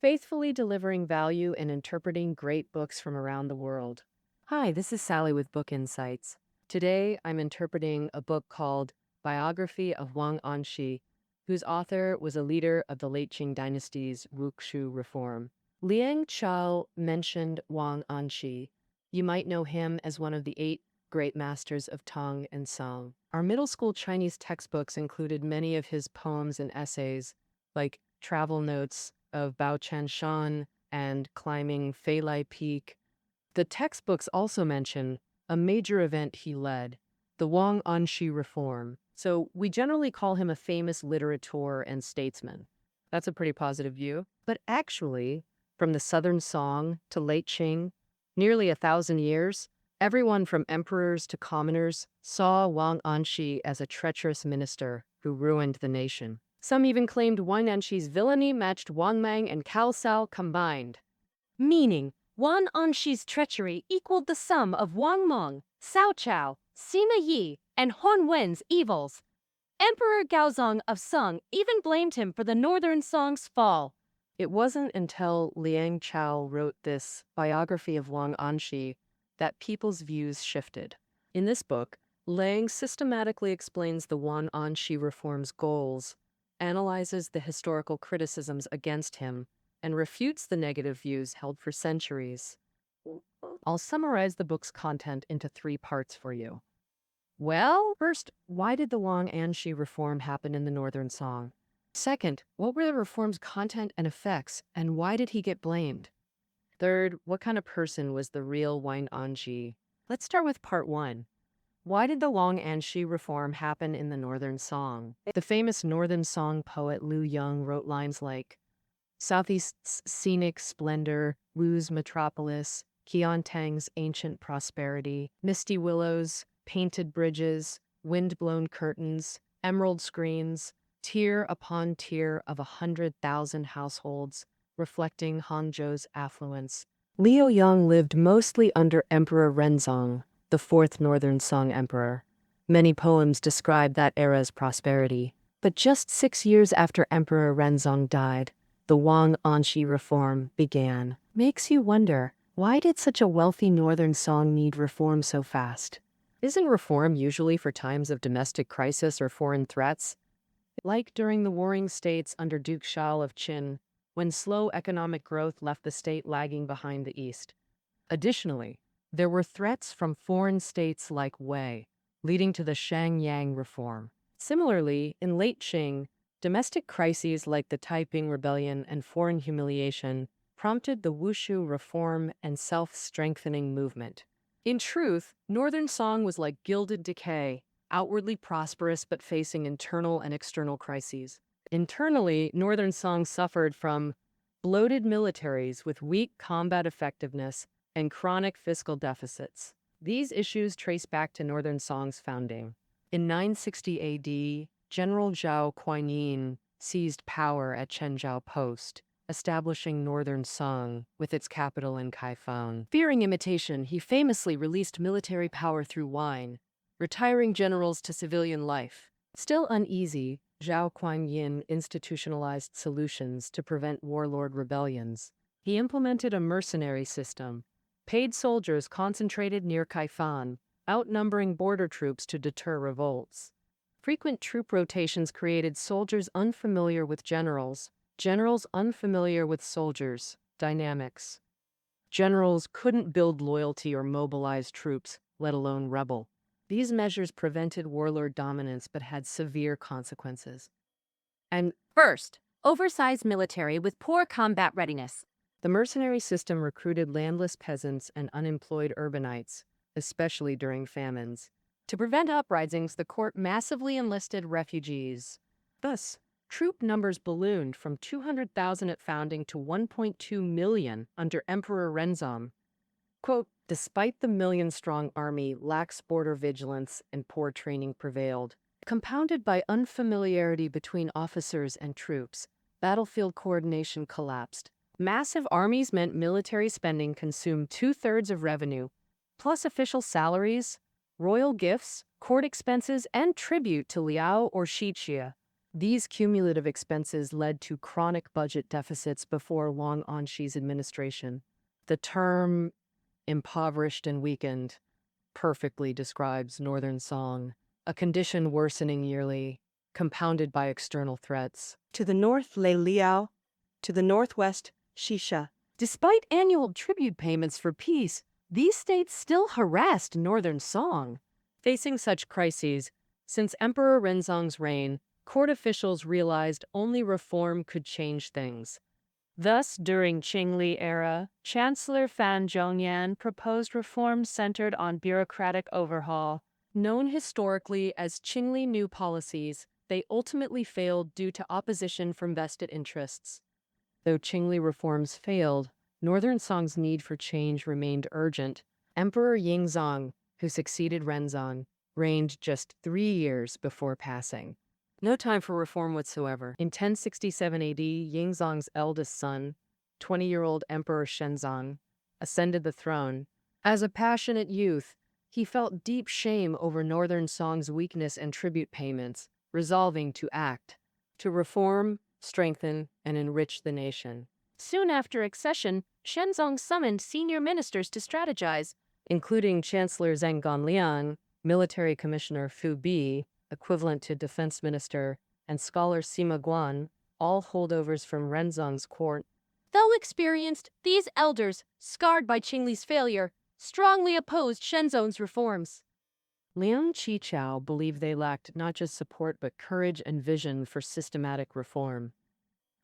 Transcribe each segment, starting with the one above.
faithfully delivering value and interpreting great books from around the world. Hi, this is Sally with Book Insights. Today, I'm interpreting a book called Biography of Wang Anshi, whose author was a leader of the late Qing dynasty's Wuxu reform. Liang Qichao mentioned Wang Anshi. You might know him as one of the 8 great masters of Tang and Song. Our middle school Chinese textbooks included many of his poems and essays, like Travel Notes of Bao Chen Shan and Climbing Feilai Peak. The textbooks also mention a major event he led, the Wang Anshi reform. So we generally call him a famous literator and statesman. That's a pretty positive view. But actually, from the Southern Song to late Qing, nearly 1,000 years, everyone from emperors to commoners saw Wang Anshi as a treacherous minister who ruined the nation. Some even claimed Wang Anshi's villainy matched Wang Mang and Cao Cao combined. Meaning, Wang Anshi's treachery equaled the sum of Wang Mang, Cao Cao, Sima Yi, and Huan Wen's evils. Emperor Gaozong of Song even blamed him for the Northern Song's fall. It wasn't until Liang Qichao wrote this biography of Wang Anshi that people's views shifted. In this book, Liang systematically explains the Wang Anshi reform's goals, analyzes the historical criticisms against him, and refutes the negative views held for centuries. I'll summarize the book's content into 3 parts for you. Well, first, why did the Wang Anshi reform happen in the Northern Song? Second, what were the reform's content and effects, and why did he get blamed? Third, what kind of person was the real Wang Anshi? Let's start with part 1. Why did the Wang Anshi reform happen in the Northern Song? The famous Northern Song poet Liu Yang wrote lines like, Southeast's scenic splendor, Wu's metropolis, Qiantang's ancient prosperity, misty willows, painted bridges, wind-blown curtains, emerald screens, tier upon tier of 100,000 households, reflecting Hangzhou's affluence. Liu Yang lived mostly under Emperor Renzong, the 4th Northern Song emperor. Many poems describe that era's prosperity. But just 6 years after Emperor Renzong died, the Wang Anshi reform began. Makes you wonder, why did such a wealthy Northern Song need reform so fast? Isn't reform usually for times of domestic crisis or foreign threats? Like during the Warring States under Duke Shao of Qin, when slow economic growth left the state lagging behind the East. Additionally, there were threats from foreign states like Wei, leading to the Shangyang reform. Similarly, in late Qing, domestic crises like the Taiping Rebellion and foreign humiliation prompted the Wushu reform and self-strengthening movement. In truth, Northern Song was like gilded decay, outwardly prosperous but facing internal and external crises. Internally, Northern Song suffered from bloated militaries with weak combat effectiveness and chronic fiscal deficits. These issues trace back to Northern Song's founding. In 960 AD, General Zhao Kuan-yin seized power at Chenzhou Post, establishing Northern Song with its capital in Kaifeng. Fearing imitation, he famously released military power through wine, retiring generals to civilian life. Still uneasy, Zhao Kuan-yin institutionalized solutions to prevent warlord rebellions. He implemented a mercenary system, paid soldiers concentrated near Kaifeng, outnumbering border troops to deter revolts. Frequent troop rotations created soldiers unfamiliar with generals, generals unfamiliar with soldiers, dynamics. Generals couldn't build loyalty or mobilize troops, let alone rebel. These measures prevented warlord dominance but had severe consequences. And first, oversized military with poor combat readiness. The mercenary system recruited landless peasants and unemployed urbanites, especially during famines. To prevent uprisings, the court massively enlisted refugees. Thus, troop numbers ballooned from 200,000 at founding to 1.2 million under Emperor Renzong. Quote, despite the million-strong army, lax border vigilance and poor training prevailed. Compounded by unfamiliarity between officers and troops, battlefield coordination collapsed. Massive armies meant military spending consumed 2/3 of revenue, plus official salaries, royal gifts, court expenses, and tribute to Liao or Xiqia. These cumulative expenses led to chronic budget deficits before Wang Anshi's administration. The term impoverished and weakened perfectly describes Northern Song, a condition worsening yearly, compounded by external threats. To the north lay Liao, to the northwest Shisha. Despite annual tribute payments for peace, these states still harassed Northern Song. Facing such crises, since Emperor Renzong's reign, court officials realized only reform could change things. Thus, during Qingli era, Chancellor Fan Zhongyan proposed reforms centered on bureaucratic overhaul. Known historically as Qingli New Policies, they ultimately failed due to opposition from vested interests. Though Qingli reforms failed, Northern Song's need for change remained urgent. Emperor Yingzong, who succeeded Renzong, reigned just 3 years before passing. No time for reform whatsoever. In 1067 AD, Yingzong's eldest son, 20-year-old Emperor Shenzong, ascended the throne. As a passionate youth, he felt deep shame over Northern Song's weakness and tribute payments, resolving to act, to reform, strengthen, and enrich the nation. Soon after accession, Shenzong summoned senior ministers to strategize, including Chancellor Zheng Ganliang, Military Commissioner Fu Bi, equivalent to Defense Minister, and scholar Sima Guan, all holdovers from Renzong's court. Though experienced, these elders, scarred by Qingli's failure, strongly opposed Shenzong's reforms. Liang Qichao believed they lacked not just support but courage and vision for systematic reform.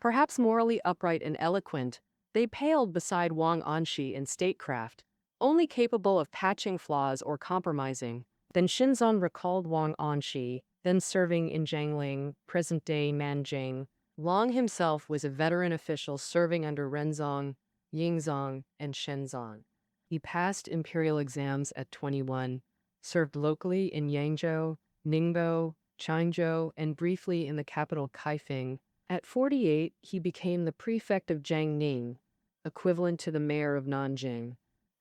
Perhaps morally upright and eloquent, they paled beside Wang Anshi in statecraft, only capable of patching flaws or compromising. Then Shenzong recalled Wang Anshi, then serving in Jiangling, present-day Nanjing. Wang himself was a veteran official serving under Renzong, Yingzong, and Shenzong. He passed imperial exams at 21, served locally in Yangzhou, Ningbo, Changzhou, and briefly in the capital Kaifeng. At 48, he became the prefect of Jiangning, equivalent to the mayor of Nanjing.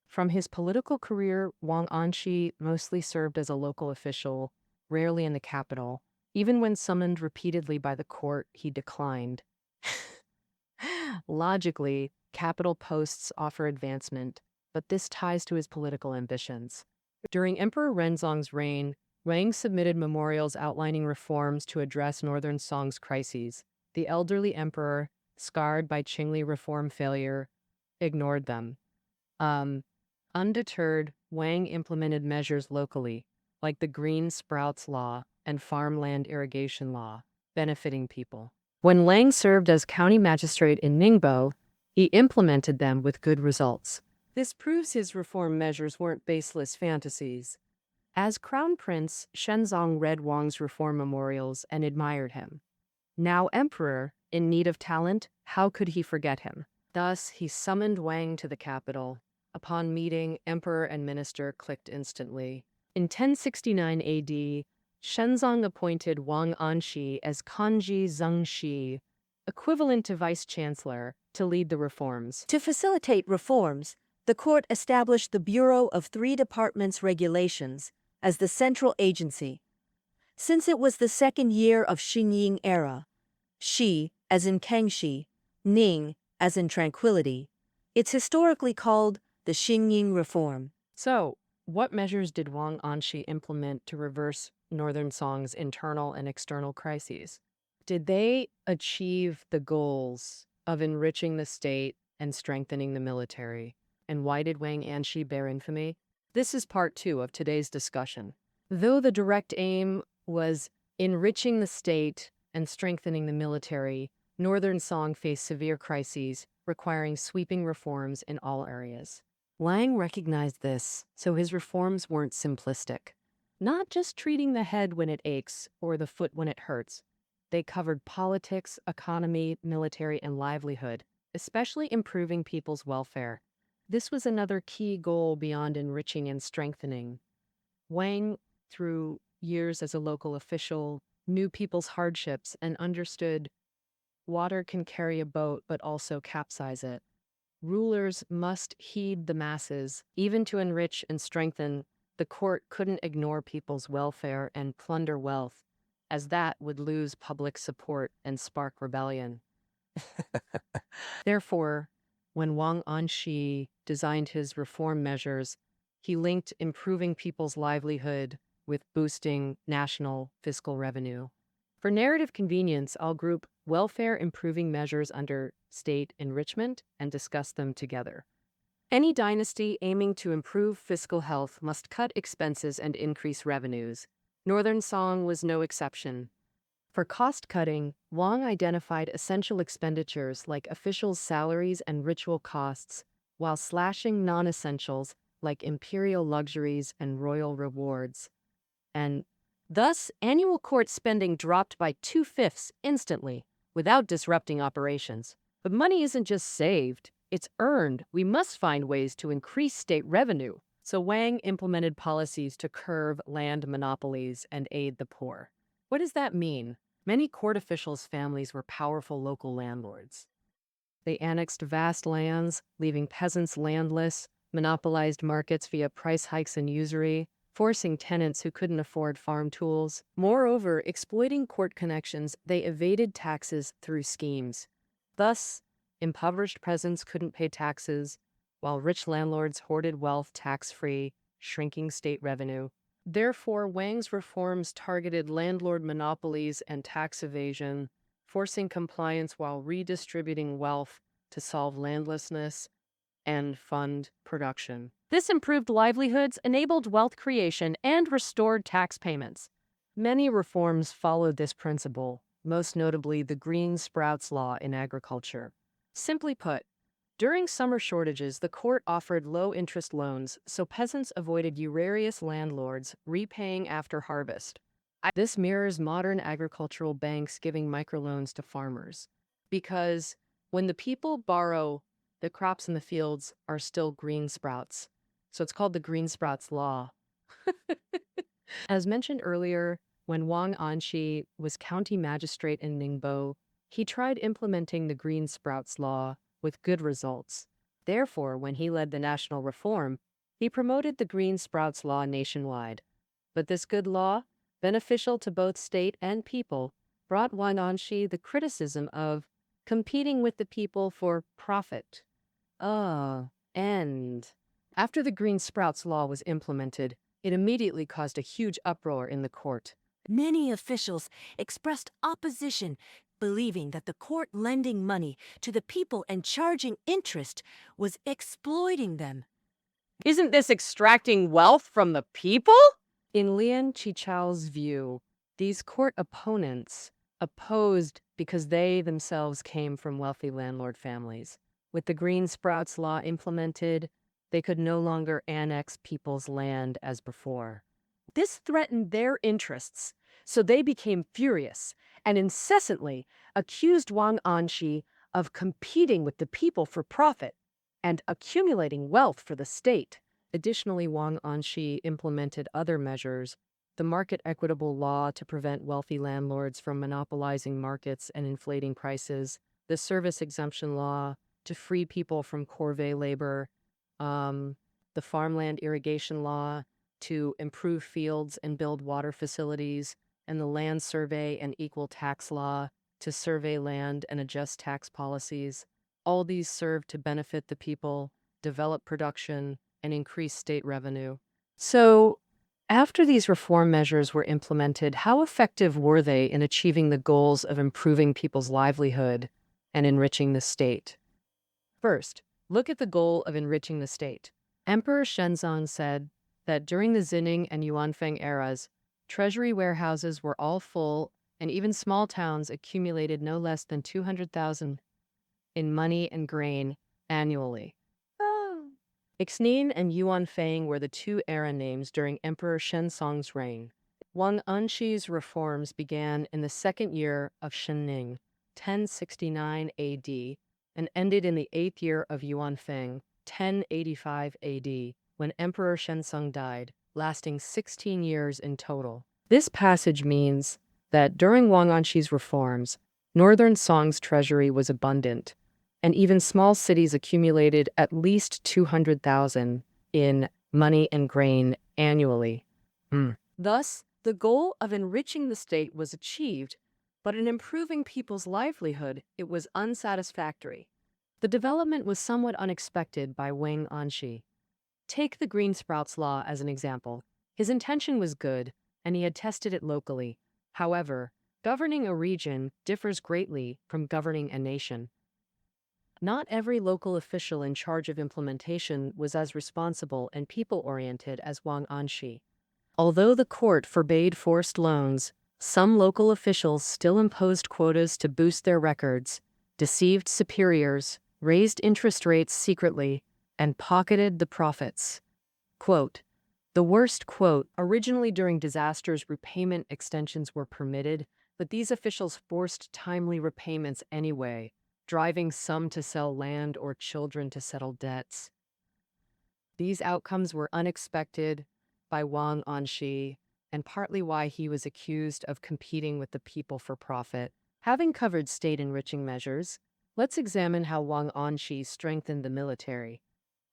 From his political career, Wang Anshi mostly served as a local official, rarely in the capital. Even when summoned repeatedly by the court, he declined. Logically, capital posts offer advancement, but this ties to his political ambitions. During Emperor Renzong's reign, Wang submitted memorials outlining reforms to address Northern Song's crises. The elderly emperor, scarred by Qingli reform failure, ignored them. Undeterred, Wang implemented measures locally, like the Green Sprouts Law and Farmland Irrigation Law, benefiting people. When Lang served as county magistrate in Ningbo, he implemented them with good results. This proves his reform measures weren't baseless fantasies. As crown prince, Shenzong read Wang's reform memorials and admired him. Now emperor, in need of talent, how could he forget him? Thus, he summoned Wang to the capital. Upon meeting, emperor and minister clicked instantly. In 1069 AD, Shenzong appointed Wang Anshi as Kanji Zhengxi, equivalent to vice-chancellor, to lead the reforms. To facilitate reforms, the court established the Bureau of Three Departments Regulations as the central agency. Since it was the second year of Xingying era, Shi as in Kangxi, Ning as in tranquility, it's historically called the Xingying Reform. So, what measures did Wang Anshi implement to reverse Northern Song's internal and external crises? Did they achieve the goals of enriching the state and strengthening the military? And why did Wang Anshi bear infamy? This is part 2 of today's discussion. Though the direct aim was enriching the state and strengthening the military, Northern Song faced severe crises requiring sweeping reforms in all areas. Lang recognized this, so his reforms weren't simplistic. Not just treating the head when it aches or the foot when it hurts. They covered politics, economy, military, and livelihood, especially improving people's welfare. This was another key goal beyond enriching and strengthening. Wang, through years as a local official, knew people's hardships and understood water can carry a boat but also capsize it. Rulers must heed the masses. Even to enrich and strengthen, the court couldn't ignore people's welfare and plunder wealth. as that would lose public support and spark rebellion. Therefore, when Wang Anshi designed his reform measures, he linked improving people's livelihood with boosting national fiscal revenue. For narrative convenience, I'll group welfare improving measures under state enrichment and discuss them together. Any dynasty aiming to improve fiscal health must cut expenses and increase revenues. Northern Song was no exception. For cost cutting, Wang identified essential expenditures like officials' salaries and ritual costs, while slashing non-essentials like imperial luxuries and royal rewards. And thus, annual court spending dropped by 2/5 instantly, without disrupting operations. But money isn't just saved, it's earned. We must find ways to increase state revenue. So Wang implemented policies to curb land monopolies and aid the poor. What does that mean? Many court officials' families were powerful local landlords. They annexed vast lands, leaving peasants landless, monopolized markets via price hikes and usury, forcing tenants who couldn't afford farm tools. Moreover, exploiting court connections, they evaded taxes through schemes. Thus, impoverished peasants couldn't pay taxes, while rich landlords hoarded wealth tax-free, shrinking state revenue. Therefore, Wang's reforms targeted landlord monopolies and tax evasion, forcing compliance while redistributing wealth to solve landlessness and fund production. This improved livelihoods, enabled wealth creation, and restored tax payments. Many reforms followed this principle, most notably the Green Sprouts Law in agriculture. Simply put, during summer shortages, the court offered low-interest loans so peasants avoided usurious landlords repaying after harvest. This mirrors modern agricultural banks giving microloans to farmers. Because when the people borrow, the crops in the fields are still green sprouts. So it's called the Green Sprouts Law. As mentioned earlier, when Wang Anshi was county magistrate in Ningbo, he tried implementing the Green Sprouts Law with good results. Therefore, when he led the national reform, he promoted the Green Sprouts Law nationwide. But this good law, beneficial to both state and people, brought Wang Anshi the criticism of competing with the people for profit. And after the Green Sprouts Law was implemented, it immediately caused a huge uproar in the court. Many officials expressed opposition, believing that the court lending money to the people and charging interest was exploiting them. Isn't this extracting wealth from the people? In Liang Qichao's view, these court opponents opposed because they themselves came from wealthy landlord families. With the Green Sprouts Law implemented, they could no longer annex people's land as before. This threatened their interests, so they became furious and incessantly accused Wang Anshi of competing with the people for profit and accumulating wealth for the state. Additionally, Wang Anshi implemented other measures: the market equitable law to prevent wealthy landlords from monopolizing markets and inflating prices, the service exemption law to free people from corvée labor, the farmland irrigation law to improve fields and build water facilities, and the land survey and equal tax law to survey land and adjust tax policies. All these serve to benefit the people, develop production, and increase state revenue. So, after these reform measures were implemented, how effective were they in achieving the goals of improving people's livelihood and enriching the state? First, look at the goal of enriching the state. Emperor Shenzong said that during the Xining and Yuanfeng eras, treasury warehouses were all full, and even small towns accumulated no less than 200,000 in money and grain annually. Ixnin and Yuanfeng were the two era names during Emperor Shenzong's reign. Wang Anshi's reforms began in the second year of Xining, 1069 AD, and ended in the 8th year of Yuanfeng, 1085 AD, when Emperor Shenzong died, lasting 16 years in total. This passage means that during Wang Anshi's reforms, Northern Song's treasury was abundant, and even small cities accumulated at least 200,000 in money and grain annually. Thus, The goal of enriching the state was achieved, but in improving people's livelihood, it was unsatisfactory. The development was somewhat unexpected by Wang Anshi. Take the green sprouts law as an example. His intention was good, and he had tested it locally. However, governing a region differs greatly from governing a nation. Not every local official in charge of implementation was as responsible and people-oriented as Wang Anshi. Although the court forbade forced loans, some local officials still imposed quotas to boost their records, deceived superiors, raised interest rates secretly, and pocketed the profits. Quote, the worst quote, originally during disasters, repayment extensions were permitted, but these officials forced timely repayments anyway, driving some to sell land or children to settle debts. These outcomes were unexpected by Wang Anshi, and partly why he was accused of competing with the people for profit. Having covered state-enriching measures, let's examine how Wang Anshi strengthened the military.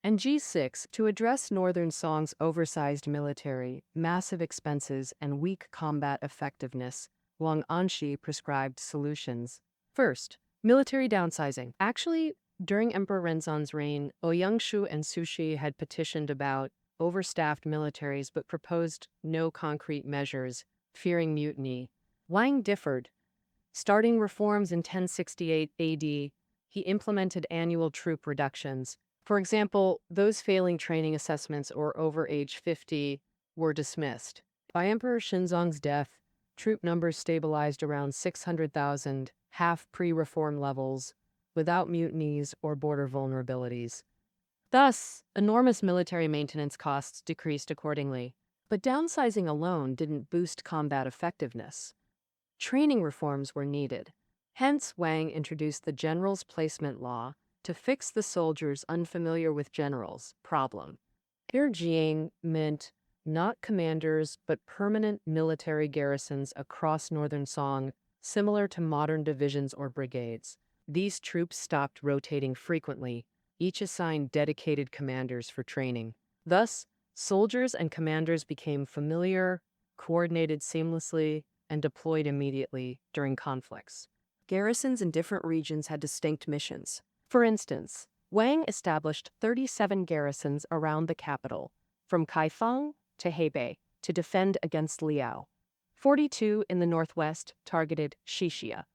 And G6, to address Northern Song's oversized military, massive expenses, and weak combat effectiveness, Wang Anshi prescribed solutions. First, military downsizing. Actually, during Emperor Renzong's reign, Oyangshu and Sushi had petitioned about overstaffed militaries but proposed no concrete measures, fearing mutiny. Wang differed. Starting reforms in 1068 AD, he implemented annual troop reductions. For example, those failing training assessments or over age 50 were dismissed. By Emperor Shenzong's death, troop numbers stabilized around 600,000, half pre-reform levels, without mutinies or border vulnerabilities. Thus, enormous military maintenance costs decreased accordingly. But downsizing alone didn't boost combat effectiveness. Training reforms were needed. Hence, Wang introduced the General's Placement Law to fix the soldiers unfamiliar with generals problem. Here, Jiang meant not commanders, but permanent military garrisons across northern Song, similar to modern divisions or brigades. These troops stopped rotating frequently, each assigned dedicated commanders for training. Thus, soldiers and commanders became familiar, coordinated seamlessly, and deployed immediately during conflicts. Garrisons in different regions had distinct missions. For instance, Wang established 37 garrisons around the capital, from Kaifeng to Hebei, to defend against Liao. 42 in the northwest targeted Xixia.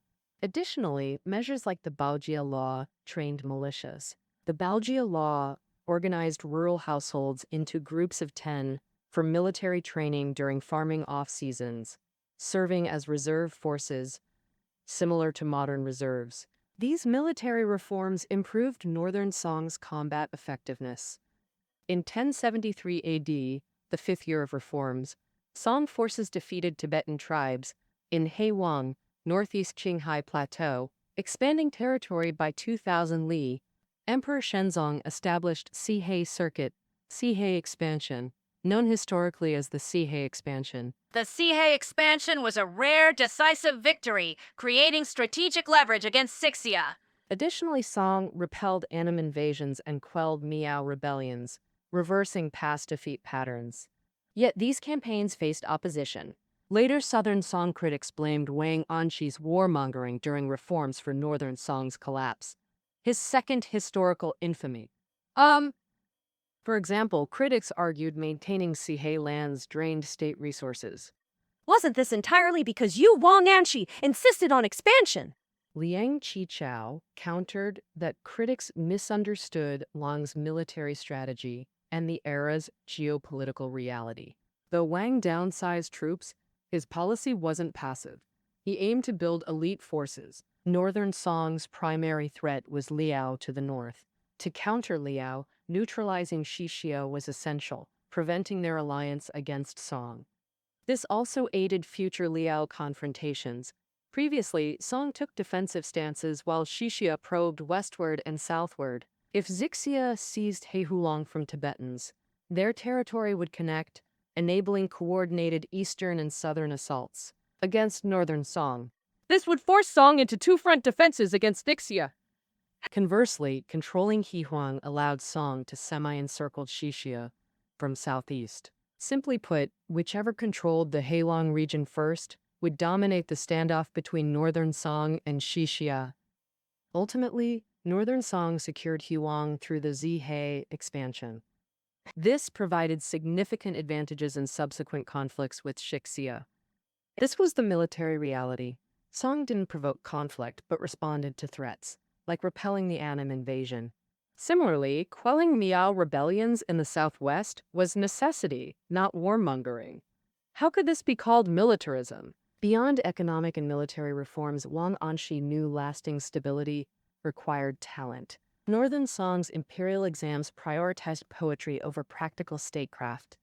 Additionally, measures like the Baojia Law trained militias. The Baojia Law organized rural households into groups of 10 for military training during farming off-seasons, serving as reserve forces, similar to modern reserves. These military reforms improved Northern Song's combat effectiveness. In 1073 AD, the fifth year of reforms, Song forces defeated Tibetan tribes in Heiwang, northeast Qinghai Plateau, expanding territory by 2,000 li. Emperor Shenzong established Sihei Circuit, Sihei Expansion, known historically as the Sihei Expansion. The Sihei expansion was a rare, decisive victory, creating strategic leverage against Sixia. Additionally, Song repelled Annam invasions and quelled Miao rebellions, reversing past defeat patterns. Yet these campaigns faced opposition. Later Southern Song critics blamed Wang Anshi's warmongering during reforms for Northern Song's collapse. His second historical infamy. For example, critics argued maintaining Sihei lands drained state resources. Wasn't this entirely because you, Wang Anshi, insisted on expansion? Liang Qichao countered that critics misunderstood Wang's military strategy and the era's geopolitical reality. Though Wang downsized troops, his policy wasn't passive. He aimed to build elite forces. Northern Song's primary threat was Liao to the north. To counter Liao, neutralizing Xixia was essential, preventing their alliance against Song. This also aided future Liao confrontations. Previously, Song took defensive stances while Xixia probed westward and southward. If Xixia seized Heihulong from Tibetans, their territory would connect, enabling coordinated eastern and southern assaults against northern Song. This would force Song into two-front defenses against Xixia. Conversely, controlling Heihuang allowed Song to semi-encircle Xixia from southeast. Simply put, whichever controlled the Heilong region first would dominate the standoff between Northern Song and Xixia. Ultimately, Northern Song secured Huang through the Zihe expansion. This provided significant advantages in subsequent conflicts with Xixia. This was the military reality. Song didn't provoke conflict, but responded to threats, like repelling the Annam invasion. Similarly, quelling Miao rebellions in the southwest was necessity, not warmongering. How could this be called militarism? Beyond economic and military reforms, Wang Anshi knew lasting stability required talent. Northern Song's imperial exams prioritized poetry over practical statecraft.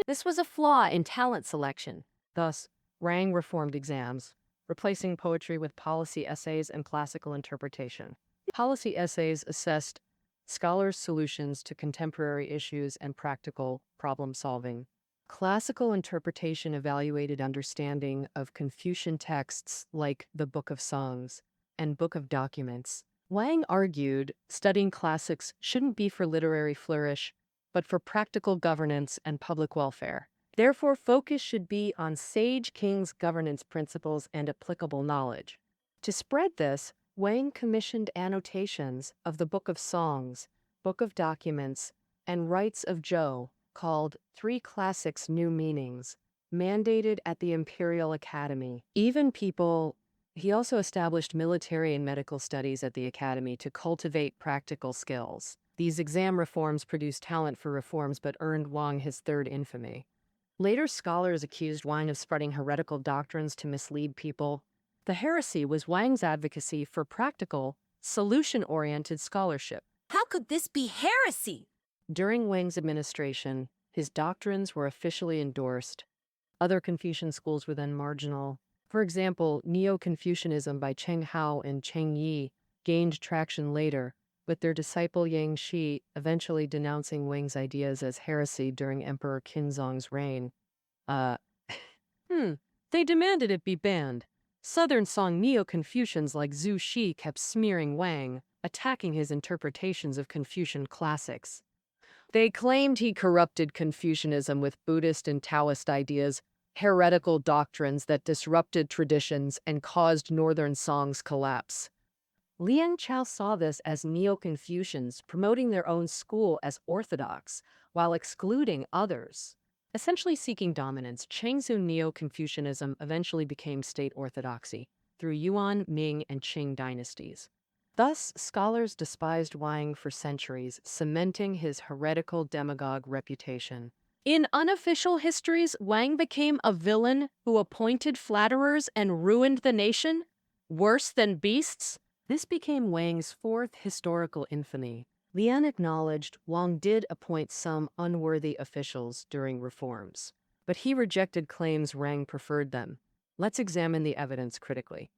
This was a flaw in talent selection. Thus, Wang reformed exams, replacing poetry with policy essays and classical interpretation. Policy essays assessed scholars' solutions to contemporary issues and practical problem solving. Classical interpretation evaluated understanding of Confucian texts like the Book of Songs and Book of Documents. Wang argued studying classics shouldn't be for literary flourish, but for practical governance and public welfare. Therefore, focus should be on sage king's governance principles and applicable knowledge. To spread this, Wang commissioned annotations of the Book of Songs, Book of Documents, and Rites of Zhou, called Three Classics New Meanings, mandated at the Imperial Academy. He also established military and medical studies at the academy to cultivate practical skills. These exam reforms produced talent for reforms but earned Wang his third infamy. Later scholars accused Wang of spreading heretical doctrines to mislead people. The heresy was Wang's advocacy for practical, solution-oriented scholarship. How could this be heresy? During Wang's administration, his doctrines were officially endorsed. Other Confucian schools were then marginal. For example, Neo-Confucianism by Cheng Hao and Cheng Yi gained traction later, with their disciple Yang Shi eventually denouncing Wang's ideas as heresy during Emperor Qinzong's reign. They demanded it be banned. Southern Song Neo-Confucians like Zhu Shi kept smearing Wang, attacking his interpretations of Confucian classics. They claimed he corrupted Confucianism with Buddhist and Taoist ideas, heretical doctrines that disrupted traditions and caused Northern Song's collapse. Liang Qichao saw this as Neo-Confucians promoting their own school as orthodox while excluding others. Essentially seeking dominance, Chengzu Neo-Confucianism eventually became state orthodoxy through Yuan, Ming, and Qing dynasties. Thus, scholars despised Wang for centuries, cementing his heretical demagogue reputation. In unofficial histories, Wang became a villain who appointed flatterers and ruined the nation? Worse than beasts? This became Wang's fourth historical infamy. Lian acknowledged Wang did appoint some unworthy officials during reforms, but he rejected claims Wang preferred them. Let's examine the evidence critically.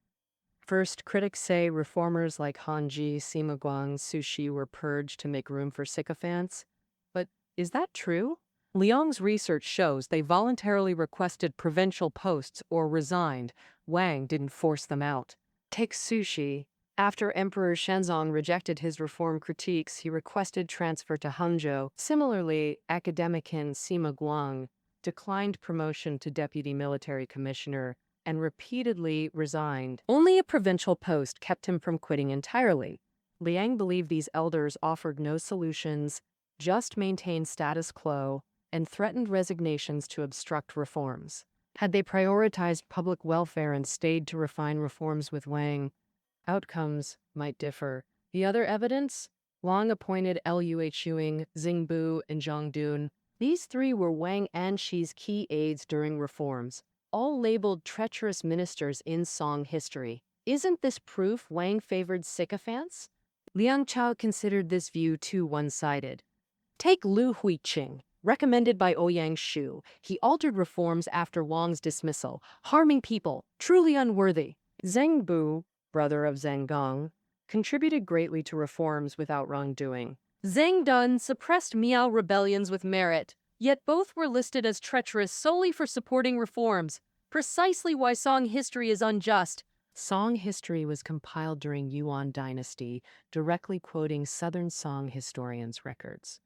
First, critics say reformers like Han Ji, Sima Guang, Su Shi were purged to make room for sycophants. But is that true? Liang's research shows they voluntarily requested provincial posts or resigned. Wang didn't force them out. Take Su Shi. After Emperor Shenzong rejected his reform critiques, he requested transfer to Hangzhou. Similarly, academician Sima Guang declined promotion to deputy military commissioner and repeatedly resigned. Only a provincial post kept him from quitting entirely. Liang believed these elders offered no solutions, just maintained status quo, and threatened resignations to obstruct reforms. Had they prioritized public welfare and stayed to refine reforms with Wang, outcomes might differ. The other evidence? Wang appointed Lu Chuing, Xingbu, and Zhang Dun. These three were Wang Anshi's key aides during reforms, all labeled treacherous ministers in Song history. Isn't this proof Wang favored sycophants? Liang Qichao considered this view too one-sided. Take Lu Huiqing. Recommended by Ouyang Shu, he altered reforms after Wang's dismissal, harming people, truly unworthy. Zheng Bu, brother of Zheng Gong, contributed greatly to reforms without wrongdoing. Zheng Dun suppressed Miao rebellions with merit, yet both were listed as treacherous solely for supporting reforms, precisely why Song history is unjust. Song history was compiled during Yuan dynasty, directly quoting Southern Song historians' records.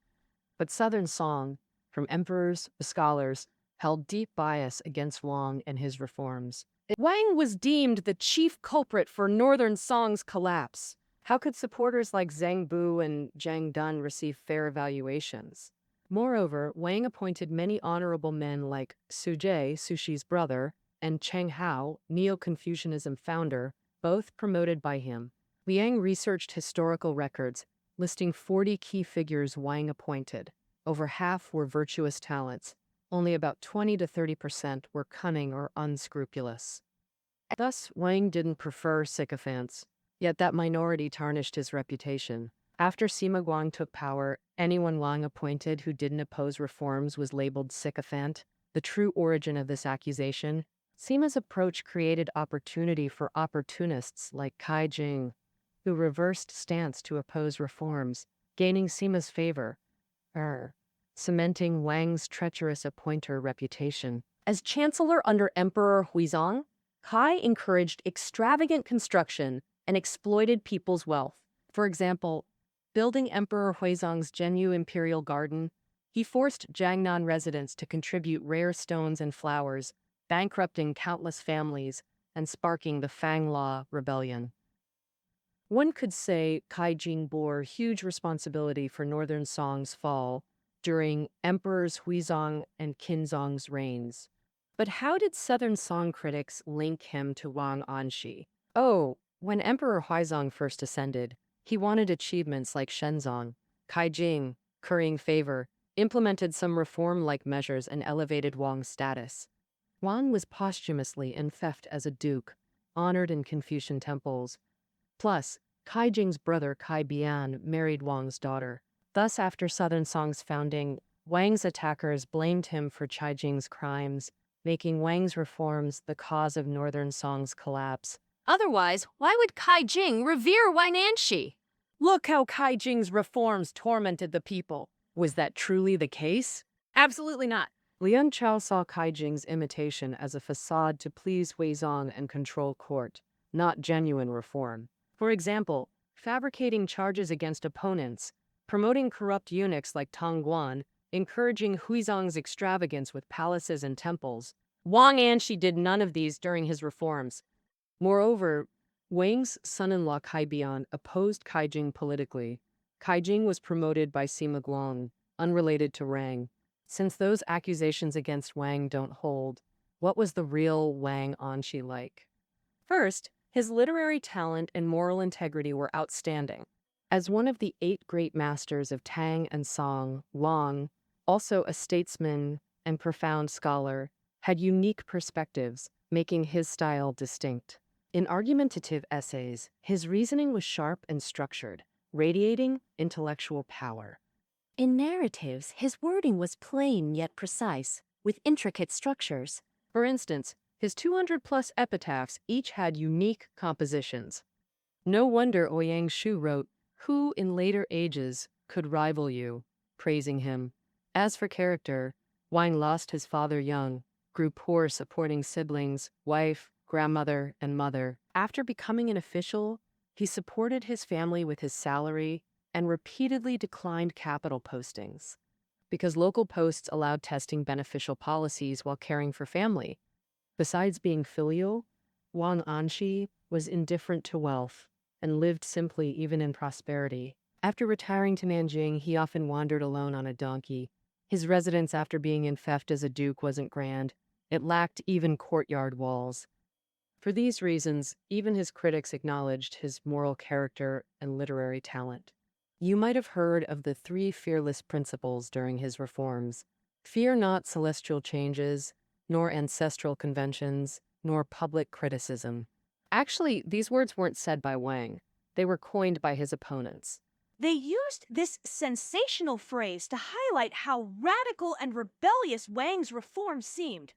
But Southern Song, from emperors to scholars, held deep bias against Wang and his reforms. Wang was deemed the chief culprit for Northern Song's collapse. How could supporters like Zhang Bu and Zhang Dun receive fair evaluations? Moreover, Wang appointed many honorable men like Su Jie, Sushi's brother, and Cheng Hao, Neo-Confucianism founder, both promoted by him. Liang researched historical records, listing 40 key figures Wang appointed. Over half were virtuous talents. Only about 20 to 30% were cunning or unscrupulous. Thus, Wang didn't prefer sycophants, yet that minority tarnished his reputation. After Sima Guang took power, anyone Wang appointed who didn't oppose reforms was labeled sycophant. The true origin of this accusation: Sima's approach created opportunity for opportunists like Kai Jing, who reversed stance to oppose reforms, gaining Sima's favor, cementing Wang's treacherous appointer reputation. As chancellor under Emperor Huizong, Kai encouraged extravagant construction and exploited people's wealth. For example, building Emperor Huizong's Zhenyu Imperial Garden, he forced Jiangnan residents to contribute rare stones and flowers, bankrupting countless families and sparking the Fang Law rebellion. One could say Kai Jing bore huge responsibility for Northern Song's fall during Emperors Huizong and Qinzong's reigns. But how did Southern Song critics link him to Wang Anshi? Oh, when Emperor Huizong first ascended, he wanted achievements like Shenzong. Kai Jing, currying favor, implemented some reform-like measures and elevated Wang's status. Wang was posthumously enfeoffed as a duke, honored in Confucian temples. Plus, Kai Jing's brother Kai Bian married Wang's daughter. Thus, after Southern Song's founding, Wang's attackers blamed him for Kai Jing's crimes, making Wang's reforms the cause of Northern Song's collapse. Otherwise, why would Kai Jing revere Wang Anshi? Look how Kai Jing's reforms tormented the people. Was that truly the case? Absolutely not. Liang Qichao saw Kai Jing's imitation as a facade to please Huizong and control court, not genuine reform. For example, fabricating charges against opponents, promoting corrupt eunuchs like Tang Guan, encouraging Huizong's extravagance with palaces and temples. Wang Anshi did none of these during his reforms. Moreover, Wang's son-in-law Kai Bian opposed Kai Jing politically. Kai Jing was promoted by Sima Guang, unrelated to Wang. Since those accusations against Wang don't hold, what was the real Wang Anshi like? First, his literary talent and moral integrity were outstanding. As one of the 8 great masters of Tang and Song, Wang, also a statesman and profound scholar, had unique perspectives, making his style distinct. In argumentative essays, his reasoning was sharp and structured, radiating intellectual power. In narratives, his wording was plain yet precise, with intricate structures. For instance, his 200-plus epitaphs each had unique compositions. No wonder Ouyang Shu wrote, "Who in later ages could rival you?" praising him. As for character, Wang lost his father young, grew poor supporting siblings, wife, grandmother, and mother. After becoming an official, he supported his family with his salary and repeatedly declined capital postings, because local posts allowed testing beneficial policies while caring for family. Besides being filial, Wang Anshi was indifferent to wealth and lived simply even in prosperity. After retiring to Nanjing, he often wandered alone on a donkey. His residence after being enfeoffed as a duke wasn't grand. It lacked even courtyard walls. For these reasons, even his critics acknowledged his moral character and literary talent. You might have heard of the 3 fearless principles during his reforms. Fear not celestial changes, nor ancestral conventions, nor public criticism. Actually, these words weren't said by Wang. They were coined by his opponents. They used this sensational phrase to highlight how radical and rebellious Wang's reforms seemed,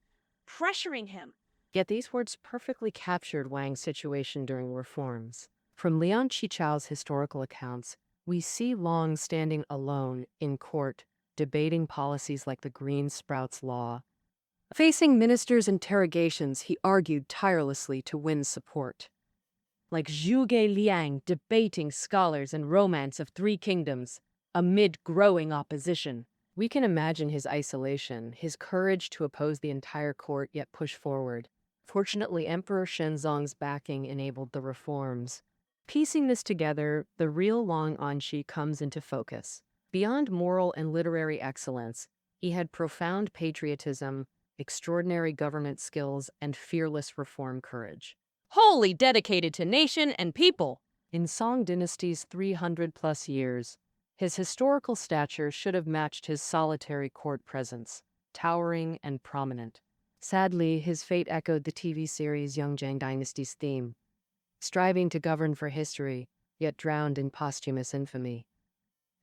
pressuring him. Yet these words perfectly captured Wang's situation during reforms. From Liang Qichao's historical accounts, we see Long standing alone in court, debating policies like the Green Sprouts Law. Facing ministers' interrogations, he argued tirelessly to win support. Like Zhuge Liang debating scholars and romance of 3 kingdoms, amid growing opposition. We can imagine his isolation, his courage to oppose the entire court yet push forward. Fortunately, Emperor Shenzong's backing enabled the reforms. Piecing this together, the real Wang Anshi comes into focus. Beyond moral and literary excellence, he had profound patriotism, extraordinary governance skills, and fearless reform courage. Wholly dedicated to nation and people. In Song Dynasty's 300-plus years, his historical stature should have matched his solitary court presence, towering and prominent. Sadly, his fate echoed the TV series Yongzheng Dynasty's theme, striving to govern for history, yet drowned in posthumous infamy.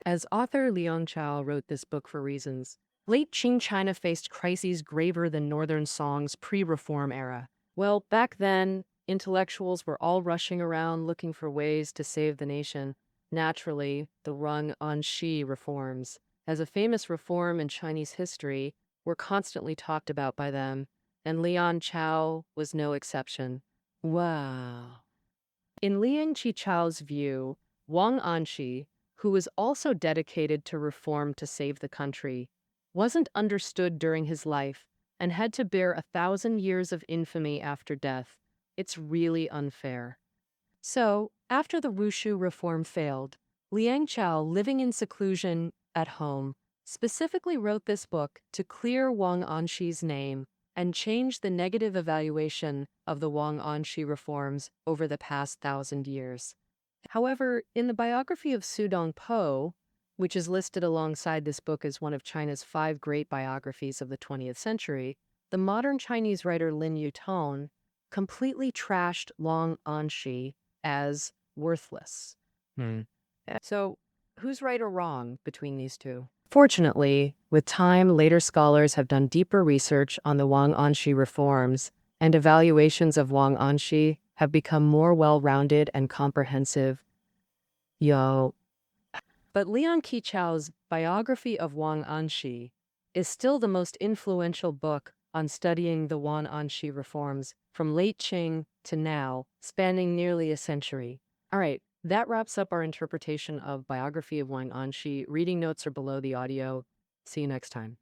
As author Liang Qichao wrote this book for reasons, late Qing China faced crises graver than Northern Song's pre-reform era. Well, back then, intellectuals were all rushing around looking for ways to save the nation. Naturally, the Wang Anshi reforms, as a famous reform in Chinese history, were constantly talked about by them, and Liang Qichao was no exception. Wow. In Liang Qichao's view, Wang Anshi, who was also dedicated to reform to save the country, wasn't understood during his life and had to bear 1,000 years of infamy after death. It's really unfair. So, after the Wushu reform failed, Liang Qichao, living in seclusion at home, specifically wrote this book to clear Wang Anshi's name and change the negative evaluation of the Wang Anshi reforms over the past 1,000 years. However, in the biography of Su Dongpo, which is listed alongside this book as one of China's 5 great biographies of the 20th century, the modern Chinese writer Lin Yutong completely trashed Wang Anshi as worthless. So, who's right or wrong between these two? Fortunately, with time, later scholars have done deeper research on the Wang Anshi reforms, and evaluations of Wang Anshi have become more well-rounded and comprehensive. But Liang Qichao's Biography of Wang Anshi is still the most influential book on studying the Wang Anshi reforms from late Qing to now, spanning nearly a century. All right, that wraps up our interpretation of Biography of Wang Anshi. Reading notes are below the audio. See you next time.